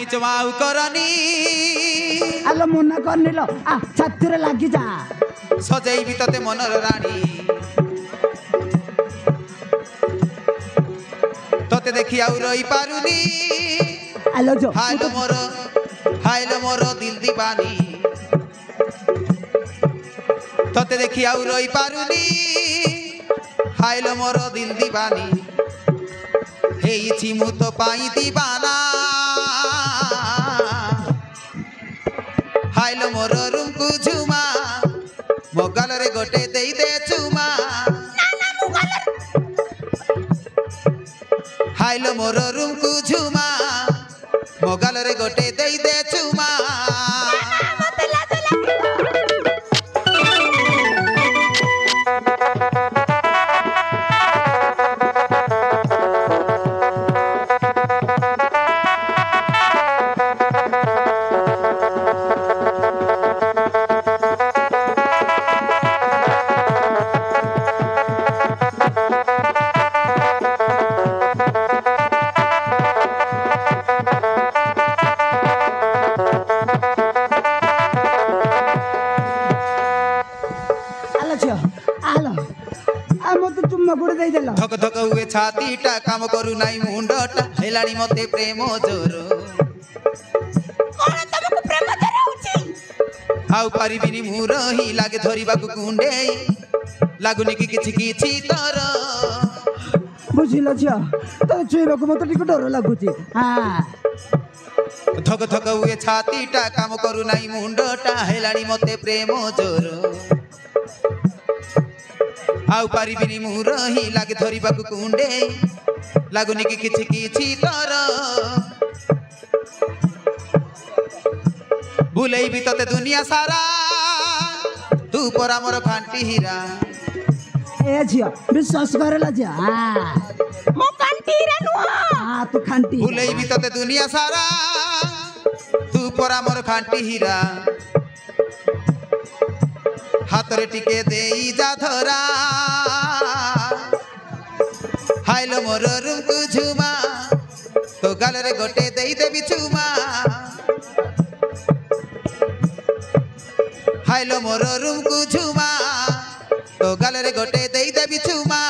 नाई जमाऊ करनी आलो मना करनिलो आ छातीरे लागी जा सजेइबी तते मनर रानी तते देखि आउ रही पारुनी आलो जो हाइलो मोर दिल दीवानी तते देखि आउ रही पारुनी हाइलो मोर दिल दीवानी हेइछि मु तो पाई दीवाना हाइलो मोर रूम को झुमा मोगल रे गोटे देई दे चुमा हाइलो मोर रूम को झुमा मोगल रे गोटे देई दे चुमा धक धक हुए छातीटा काम करू नाई मुंडटा हेलाणी मते प्रेम जोर कोन तमको प्रेम जोर होची आउ परिबिनी मु रही लागे धरिबाकू कुंडेई लागुनी कि किछि तर बुझिलो छ तो छुइबाकू मते टिक डर लागुची हां धक धक हुए छातीटा काम करू नाई मुंडटा हेलाणी मते प्रेम जोर आउ पारिबिनी मु रही लागे धरिबाकू कुंडे लागुनी कि किछि तर भूलेइबी तते दुनिया सारा तू परा मोर खांटी हीरा ए झिया विश्वास करेला जा मो खांटी हीरा नुआ हां तू खांटी भूलेइबी तते दुनिया सारा तू परा मोर खांटी हीरा हातरे टिके देई जा धरा हाइलो मोर रूम को झुमा तो गाल रे गोटे देई देबी चुमा हाइलो मोर रूम को झुमा तो गाल रे गोटे देई देबी चुमा